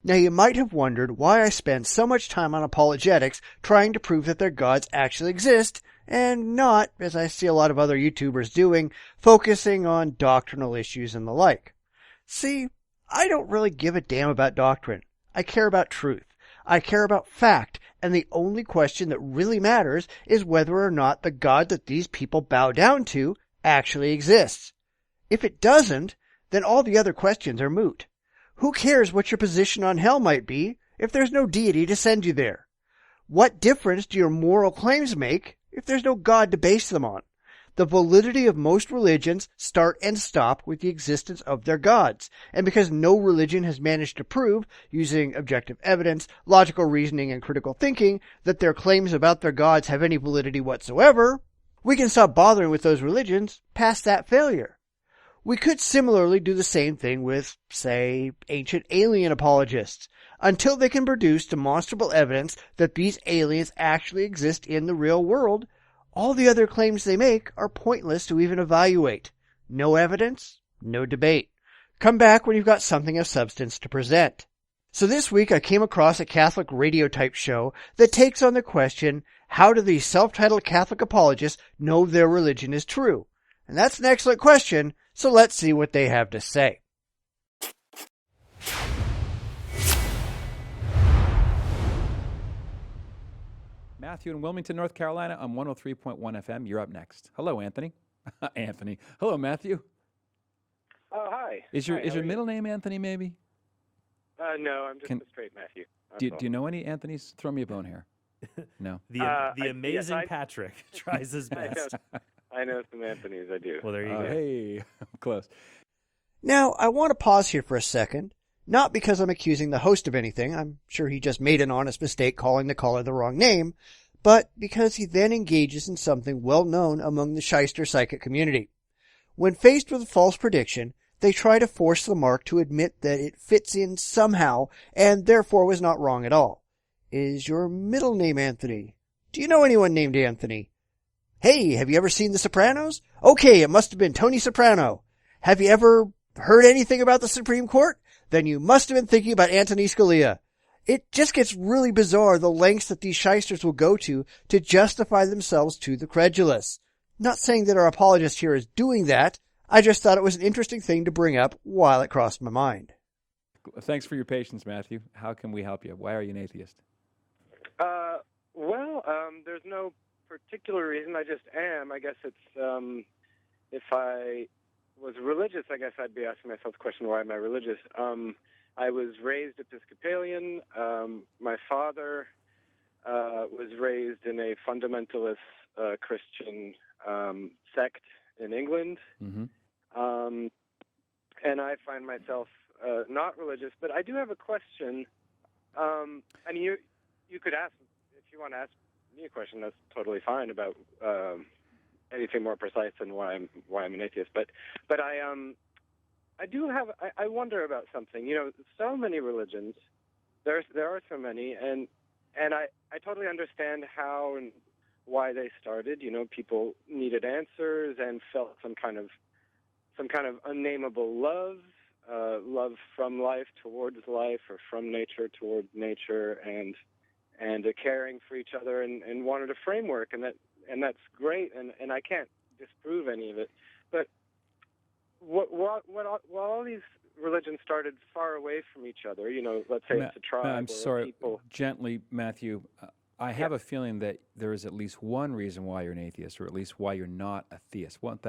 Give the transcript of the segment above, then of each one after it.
Now you might have wondered why I spend so much time on apologetics trying to prove that their gods actually exist, and not, as I see a lot of other YouTubers doing, focusing on doctrinal issues and the like. See, I don't really give a damn about doctrine. I care about truth. I care about fact, and the only question that really matters is whether or not the God that these people bow down to actually exists. If it doesn't, then all the other questions are moot. Who cares what your position on hell might be if there's no deity to send you there? What difference do your moral claims make if there's no God to base them on? The validity of most religions start and stop with the existence of their gods, and because no religion has managed to prove, using objective evidence, logical reasoning, and critical thinking, that their claims about their gods have any validity whatsoever, we can stop bothering with those religions past that failure. We could similarly do the same thing with, say, ancient alien apologists, until they can produce demonstrable evidence that these aliens actually exist in the real world. All the other claims they make are pointless to even evaluate. No evidence, no debate. Come back when you've got something of substance to present. So this week I came across a Catholic radio type show that takes on the question, how do these self-titled Catholic apologists know their religion is true? And that's an excellent question, so let's see what they have to say. Matthew in Wilmington, North Carolina on 103.1 FM. You're up next. Hello, Anthony. Anthony. Hello, Matthew. Oh, hi. Is your middle name Anthony, maybe? No, I'm just a straight Matthew. Do you know any Anthonys? Throw me a bone here. No. The amazing Patrick tries his best. I know some Anthonys, I do. Well, there you go. Hey, close. Now, I want to pause here for a second, not because I'm accusing the host of anything. I'm sure he just made an honest mistake calling the caller the wrong name, but because he then engages in something well known among the shyster psychic community. When faced with a false prediction, they try to force the mark to admit that it fits in somehow and therefore was not wrong at all. Is your middle name Anthony? Do you know anyone named Anthony? Hey, have you ever seen The Sopranos? Okay, it must have been Tony Soprano. Have you ever heard anything about the Supreme Court? Then you must have been thinking about Anthony Scalia. It just gets really bizarre the lengths that these shysters will go to justify themselves to the credulous. Not saying that our apologist here is doing that. I just thought it was an interesting thing to bring up while it crossed my mind. Thanks for your patience, Matthew. How can we help you? Why are you an atheist? There's no particular reason. I just am. I guess it's, if I was religious, I guess I'd be asking myself the question, why am I religious? I was raised Episcopalian. My father was raised in a fundamentalist Christian sect in England. Mm-hmm. And I find myself not religious, but I do have a question. I mean, you could ask, if you want to ask me a question, that's totally fine about anything more precise than why I'm an atheist. But I wonder about something. You know, so many religions. There are so many, and I totally understand how and why they started. You know, people needed answers and felt some kind of unnameable love, love from life towards life, or from nature towards nature, and a caring for each other, and wanted a framework, and that's great, and I can't disprove any of it. But while all these religions started far away from each other, you know, let's say it's a tribe. I'm sorry, people. Gently, Matthew. I have a feeling that there is at least one reason why you're an atheist, or at least why you're not a theist. What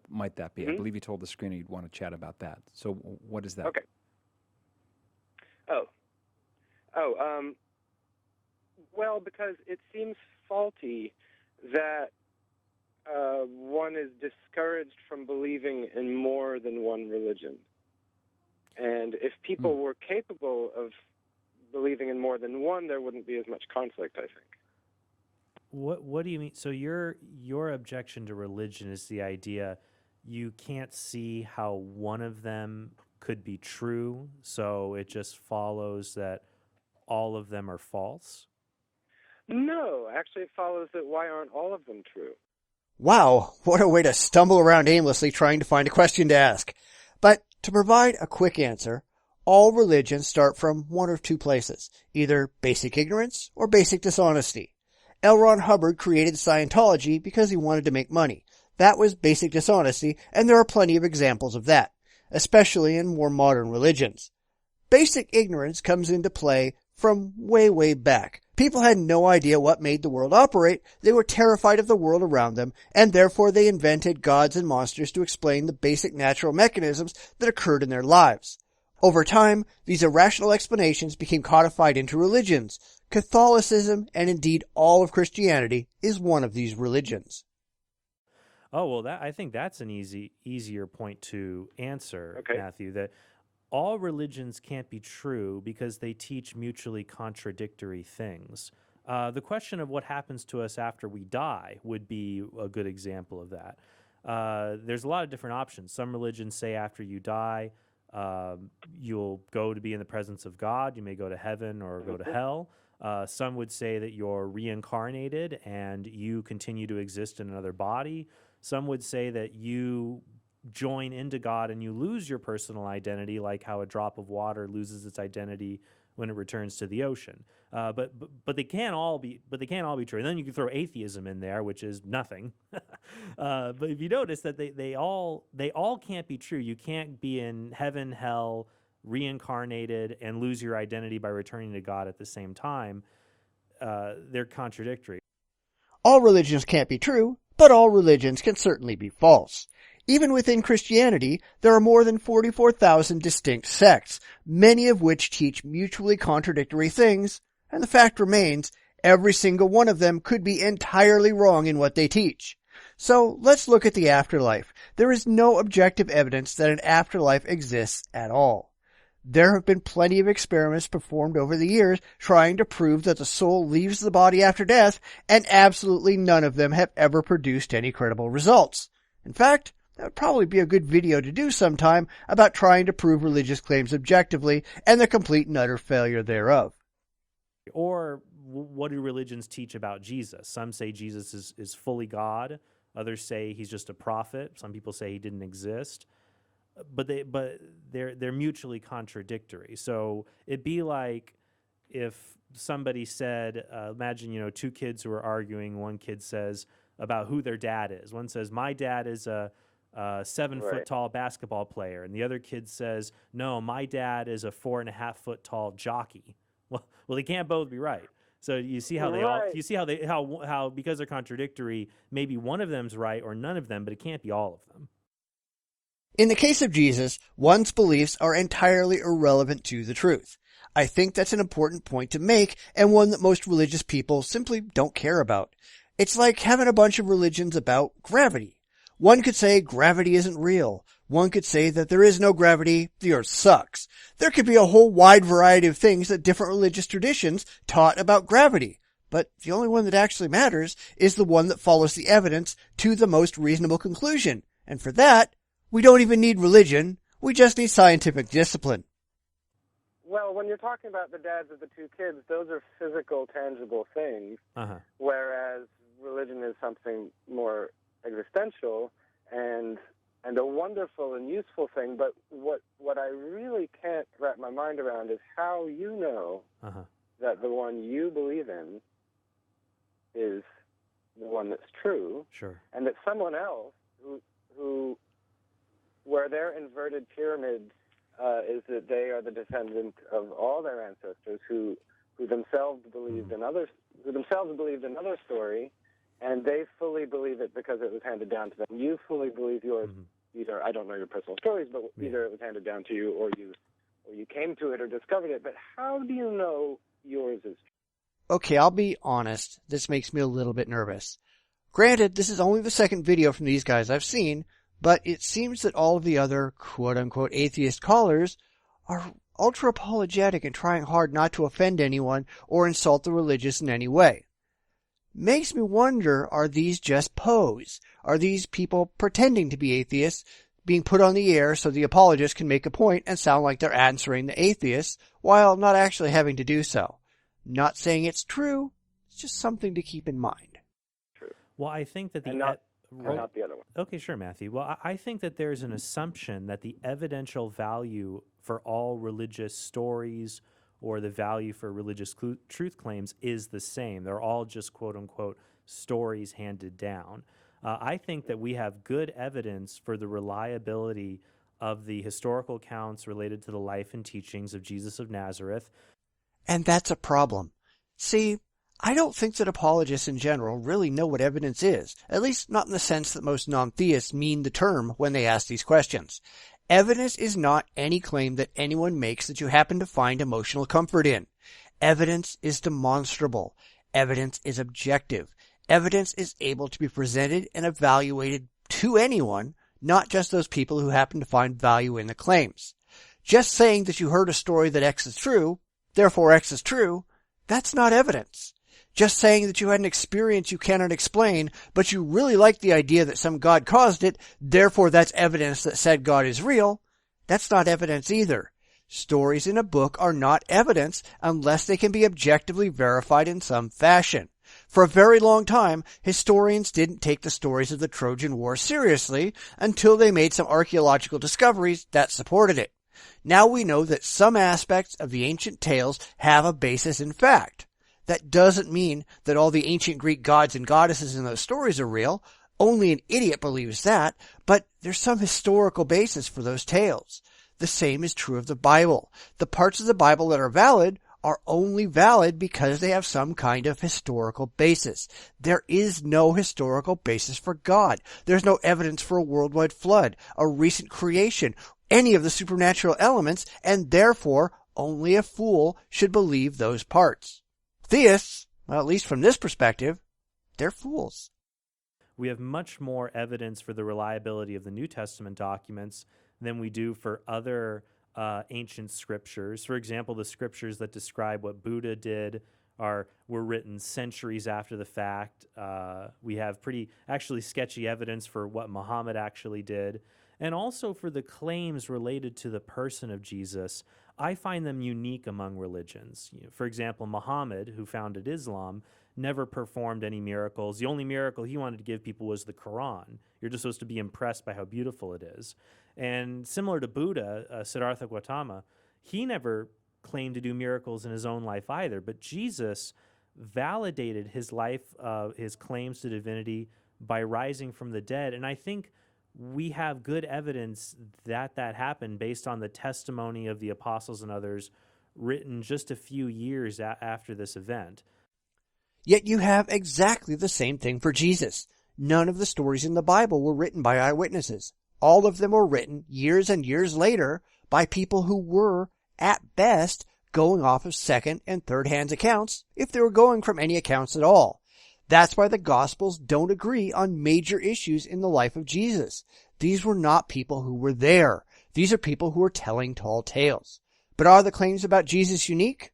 might that be? Mm-hmm. I believe you told the screener you'd want to chat about that. So what is that? Okay. Well, because it seems faulty that one is discouraged from believing in more than one religion. And if people were capable of believing in more than one, there wouldn't be as much conflict, I think. What do you mean? So your objection to religion is the idea you can't see how one of them could be true, so it just follows that all of them are false? No, actually it follows that why aren't all of them true? Wow, what a way to stumble around aimlessly trying to find a question to ask. But to provide a quick answer, All religions start from one of two places, either basic ignorance or basic dishonesty. L. Ron Hubbard created Scientology because he wanted to make money. That was basic dishonesty, and there are plenty of examples of that, especially in more modern religions. Basic ignorance comes into play from way, way back. People had no idea what made the world operate, they were terrified of the world around them, and therefore they invented gods and monsters to explain the basic natural mechanisms that occurred in their lives. Over time, these irrational explanations became codified into religions. Catholicism, and indeed all of Christianity, is one of these religions. Oh, well, I think that's an easier point to answer, Okay. Matthew, that all religions can't be true because they teach mutually contradictory things. The question of what happens to us after we die would be a good example of that. There's a lot of different options. Some religions say after you die, you'll go to be in the presence of God. You may go to heaven or go to hell. Some would say that you're reincarnated and you continue to exist in another body. Some would say that you join into God and you lose your personal identity, like how a drop of water loses its identity when it returns to the ocean. But they can't all be true. And then you can throw atheism in there, which is nothing. But if you notice that they all can't be true. You can't be in heaven, hell, reincarnated, and lose your identity by returning to God at the same time. They're contradictory. All religions can't be true, but all religions can certainly be false. Even within Christianity, there are more than 44,000 distinct sects, many of which teach mutually contradictory things, and the fact remains, every single one of them could be entirely wrong in what they teach. So let's look at the afterlife. There is no objective evidence that an afterlife exists at all. There have been plenty of experiments performed over the years trying to prove that the soul leaves the body after death, and absolutely none of them have ever produced any credible results. In fact, that would probably be a good video to do sometime about trying to prove religious claims objectively and the complete and utter failure thereof. Or what do religions teach about Jesus? Some say Jesus is fully God. Others say he's just a prophet. Some people say he didn't exist. But they're mutually contradictory. So it'd be like if somebody said, imagine two kids who are arguing. One kid says about who their dad is. One says, my dad is a 7-foot tall basketball player, and the other kid says, no, my dad is a 4.5-foot tall jockey. Well, they can't both be right. So you see how how because they're contradictory, maybe one of them's right or none of them, but it can't be all of them. In the case of Jesus, one's beliefs are entirely irrelevant to the truth. I think that's an important point to make, and one that most religious people simply don't care about. It's like having a bunch of religions about gravity. One could say gravity isn't real. One could say that there is no gravity, the earth sucks. There could be a whole wide variety of things that different religious traditions taught about gravity. But the only one that actually matters is the one that follows the evidence to the most reasonable conclusion. And for that, we don't even need religion. We just need scientific discipline. Well, when you're talking about the dads of the two kids, those are physical, tangible things, whereas religion is something more existential and a wonderful and useful thing. But what I really can't wrap my mind around is how you know that the one you believe in is the one that's true, and that someone else who where their inverted pyramid is that they are the descendant of all their ancestors who themselves believed another story, and they fully believe it because it was handed down to them. You fully believe yours. Either I don't know your personal stories, but either it was handed down to you, or you came to it or discovered it. But how do you know yours is true? Okay, I'll be honest. This makes me a little bit nervous. Granted, this is only the second video from these guys I've seen, but it seems that all of the other quote-unquote atheist callers are ultra-apologetic and trying hard not to offend anyone or insult the religious in any way. Makes me wonder, are these just pose? Are these people pretending to be atheists, being put on the air so the apologists can make a point and sound like they're answering the atheists, while not actually having to do so? Not saying it's true, it's just something to keep in mind. True. Well, I think that Not the other one. Okay, sure, Matthew. Well, I think that there's an assumption that the evidential value for all religious stories or the value for religious truth claims is the same. They're all just quote-unquote stories handed down. I think that we have good evidence for the reliability of the historical accounts related to the life and teachings of Jesus of Nazareth. And that's a problem. See, I don't think that apologists in general really know what evidence is, at least not in the sense that most non-theists mean the term when they ask these questions. Evidence is not any claim that anyone makes that you happen to find emotional comfort in. Evidence is demonstrable. Evidence is objective. Evidence is able to be presented and evaluated to anyone, not just those people who happen to find value in the claims. Just saying that you heard a story that X is true, therefore X is true, that's not evidence. Just saying that you had an experience you cannot explain, but you really like the idea that some God caused it, therefore that's evidence that said God is real, that's not evidence either. Stories in a book are not evidence unless they can be objectively verified in some fashion. For a very long time, historians didn't take the stories of the Trojan War seriously until they made some archaeological discoveries that supported it. Now we know that some aspects of the ancient tales have a basis in fact. That doesn't mean that all the ancient Greek gods and goddesses in those stories are real. Only an idiot believes that, but there's some historical basis for those tales. The same is true of the Bible. The parts of the Bible that are valid are only valid because they have some kind of historical basis. There is no historical basis for God. There's no evidence for a worldwide flood, a recent creation, any of the supernatural elements, and therefore only a fool should believe those parts. Theists, well, at least from this perspective, they're fools. We have much more evidence for the reliability of the New Testament documents than we do for other ancient scriptures. For example, the scriptures that describe what Buddha did were written centuries after the fact. We have pretty actually sketchy evidence for what Muhammad actually did. And also for the claims related to the person of Jesus, I find them unique among religions. For example, Muhammad, who founded Islam, never performed any miracles. The only miracle he wanted to give people was the Quran. You're just supposed to be impressed by how beautiful it is. And similar to Buddha, Siddhartha Gautama, he never claimed to do miracles in his own life either. But Jesus validated his life, his claims to divinity by rising from the dead. And I think we have good evidence that that happened based on the testimony of the apostles and others written just a few years after this event. Yet you have exactly the same thing for Jesus. None of the stories in the Bible were written by eyewitnesses. All of them were written years and years later by people who were, at best, going off of second and third-hand accounts, if they were going from any accounts at all. That's why the Gospels don't agree on major issues in the life of Jesus. These were not people who were there. These are people who are telling tall tales. But are the claims about Jesus unique?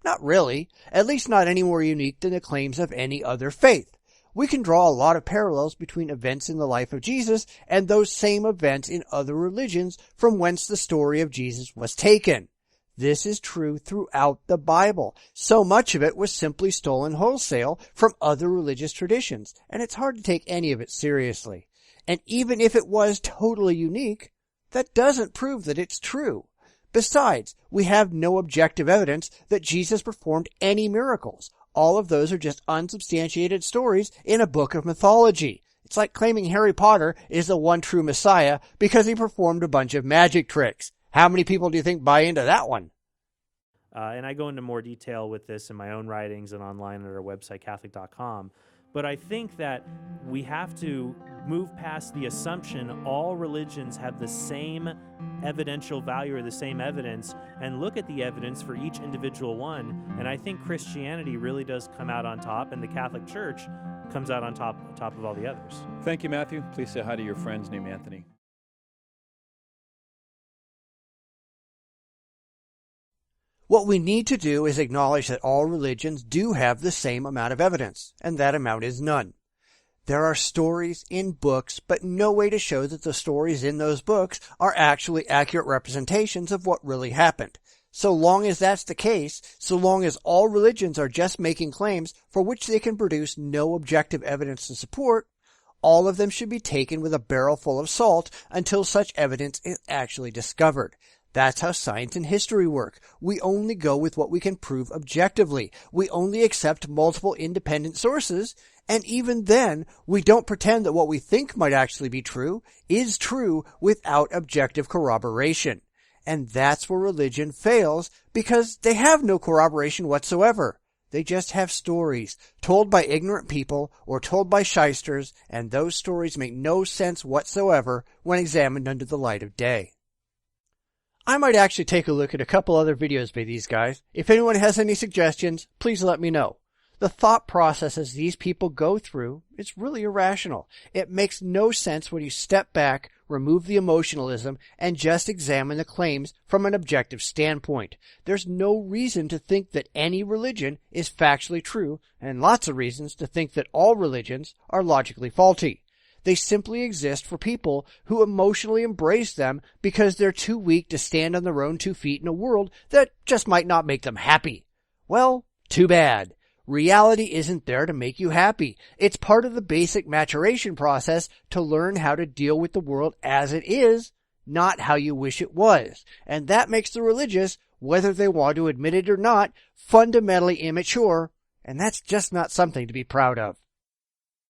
Not really. At least not any more unique than the claims of any other faith. We can draw a lot of parallels between events in the life of Jesus and those same events in other religions from whence the story of Jesus was taken. This is true throughout the Bible. So much of it was simply stolen wholesale from other religious traditions, and it's hard to take any of it seriously. And even if it was totally unique, that doesn't prove that it's true. Besides, we have no objective evidence that Jesus performed any miracles. All of those are just unsubstantiated stories in a book of mythology. It's like claiming Harry Potter is the one true Messiah because he performed a bunch of magic tricks. How many people do you think buy into that one? And I go into more detail with this in my own writings and online at our website, Catholic.com. But I think that we have to move past the assumption all religions have the same evidential value or the same evidence and look at the evidence for each individual one. And I think Christianity really does come out on top, and the Catholic Church comes out on top of all the others. Thank you, Matthew. Please say hi to your friends named Anthony. What we need to do is acknowledge that all religions do have the same amount of evidence, and that amount is none. There are stories in books, but no way to show that the stories in those books are actually accurate representations of what really happened. So long as that's the case, so long as all religions are just making claims for which they can produce no objective evidence to support, all of them should be taken with a barrel full of salt until such evidence is actually discovered. That's how science and history work. We only go with what we can prove objectively. We only accept multiple independent sources, and even then, we don't pretend that what we think might actually be true is true without objective corroboration. And that's where religion fails, because they have no corroboration whatsoever. They just have stories, told by ignorant people or told by shysters, and those stories make no sense whatsoever when examined under the light of day. I might actually take a look at a couple other videos by these guys. If anyone has any suggestions, please let me know. The thought processes these people go through is really irrational. It makes no sense when you step back, remove the emotionalism, and just examine the claims from an objective standpoint. There's no reason to think that any religion is factually true, and lots of reasons to think that all religions are logically faulty. They simply exist for people who emotionally embrace them because they're too weak to stand on their own 2 feet in a world that just might not make them happy. Well, too bad. Reality isn't there to make you happy. It's part of the basic maturation process to learn how to deal with the world as it is, not how you wish it was. And that makes the religious, whether they want to admit it or not, fundamentally immature, and that's just not something to be proud of.